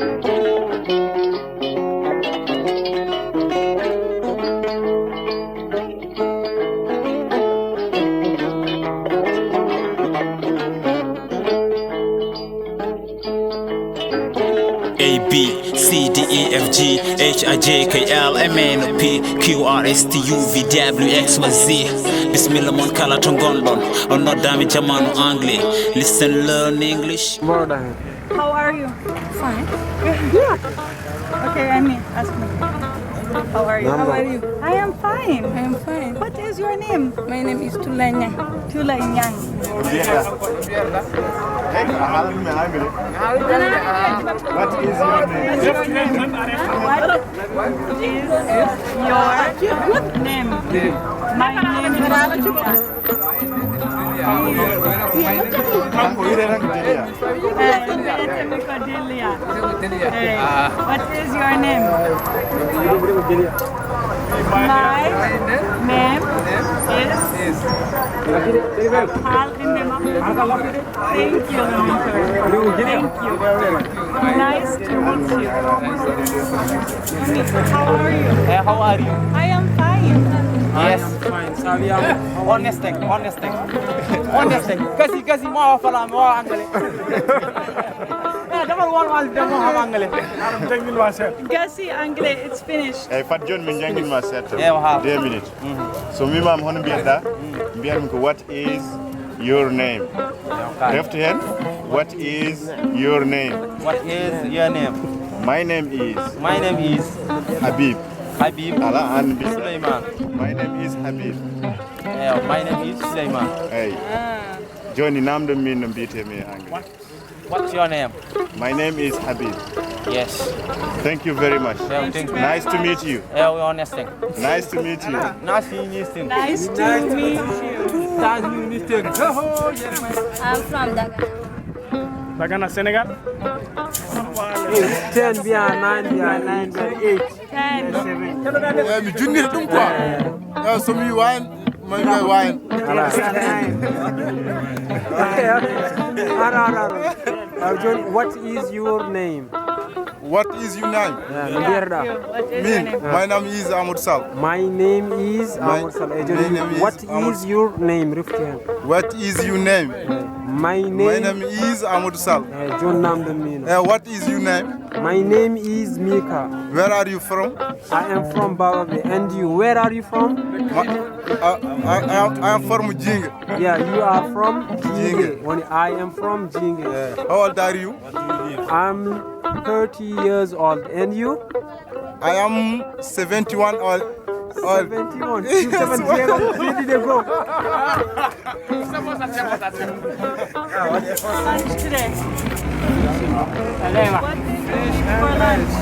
A B C D E F G H I J K L M N O P Q R S T U V W X Y Z. Bismillah mon kala to gondon on no dami jamanu anglais. Listen, learn English. How are you? Fine. Okay, I mean, ask me. How are you? How are you? I am fine. I am fine. What is your name? My name is Tulanya. Tulanyang. What is your name? What is your name? My name is Delia. What is your name? My name is Thank you. Thank you. Nice to meet you. How are you? How are you? I am fine. Yes. Fine. Honest thing. Kasi mo fala mo angale. Dama wal dama angale. Gasi Angle, it's finished. Hey, Fat John min jangin ma set. 2 minutes. So mi mam hono biata. Mbiyam ko what is your name? Left hand. What is your name? What is your name? My name is Habib. Habib. Ala an bisa. Sulaiman. My name is Habib. Yeah, my name is Sulaiman. Hey. Johnny namdo min mbite me angle. What's your name? My name is Habib. Yes. Thank you very much. Yeah, thank you. Nice to meet you. Yeah, we honest thing. Nice to meet you. Nice to meet you. Nice to meet you. Nice to meet you. I'm from Daga. Dagana, Senegal? 10 behind 9 behind 9 behind 8 10. 7. Yeah, me junior dum quoi. Yeah, so me wine, my wine. Okay. John, what is your name? What is your name? What is your name? My name is Ahmad Sal. My name is Ahmad Saleh. What is your name? What is your name? My My name name is Ahmad Sal. John Namdamina. What is your name? My name is Mika. Where are you from? I am from Bababe. And you, where are you from? I am from Jing. Yeah, you are from Jinge. Jinge. I am from Jinge. How old are you? I'm 30 years old. And you? I am 71 old. 71. You 71. Where did you go? Lunch today. What did you eat for lunch?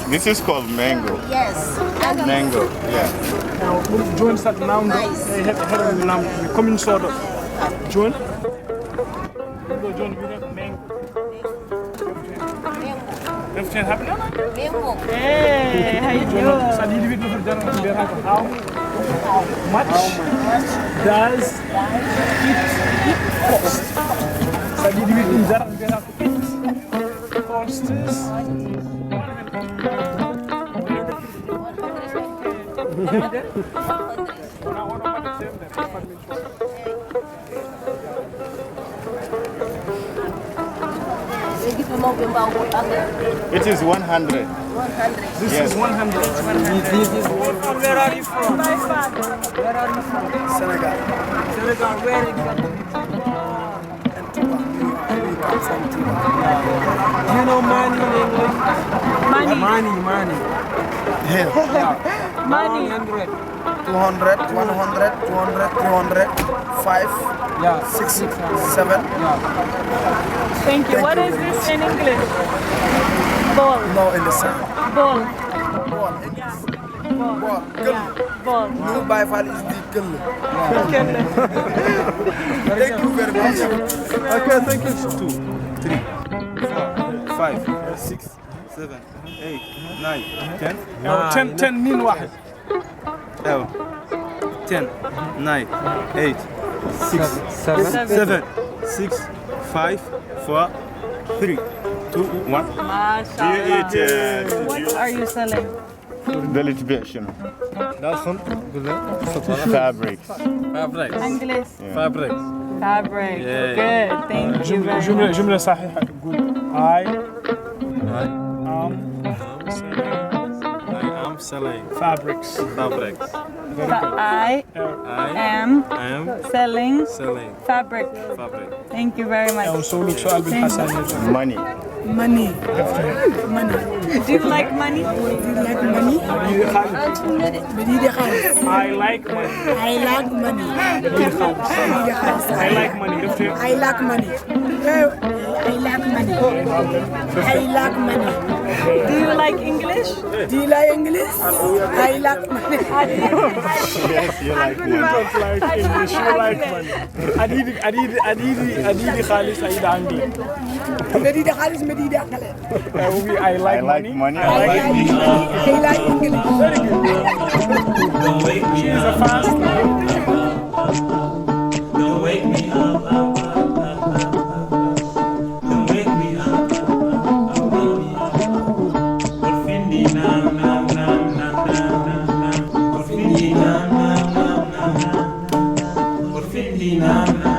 This is called mango. Yes. Mango, yeah. Now, John sat now. Coming sort of. John? John, we have mango. Left hand happening? Hey, how you doing? How much does it cost? It is 100. 100. This Yes. is 100. This is one. Where are you from? Where are you from? Senegal. Senegal. Where exactly? Do you know money in English? Money. Money. Money. 100. 200, 100, 200, 300, 5, Yeah. 6, 7. Thank you. What is this in English? Ball. No, in the sun. Ball. Ball. Ball. Yeah. Ball. New by far is the kill. Thank you very much. Okay, thank you. 2, 3, 4, 5, 6, 7, 8, 9, 10. 10 mean واحد. 10, 9, 8, 6, 7, 6, 5, 4, 3, 2, 1. Do you eat What are you selling? the little bit شنو؟ داخل Fabrics. fabrics. English. Fabrics. Fabric. Yeah. Good. Thank you very much. جملة صحيحة تقول I am selling fabrics. fabrics. I am am selling selling fabric. fabric. Thank you very much. وصولك سؤال بالحسن. Money. Money. Money. Do you like money? You like money? بدي خالص. I like money. I like money. بدي خالص. I like money. عرفتي؟ I like money. I like money. I like money. Do you like English? Do you like English? I like money. Yes, you like money. Like English. You like money. أديدي خالص أيد عندي. بدي خالص بدي أقل. I like money. I like English. I like English. Very good. She is a fast. Don't wake me up. Don't wake me up. Orfindi nam nam nam nam nam nam. Orfindi nam nam nam nam nam. Orfindi nam nam.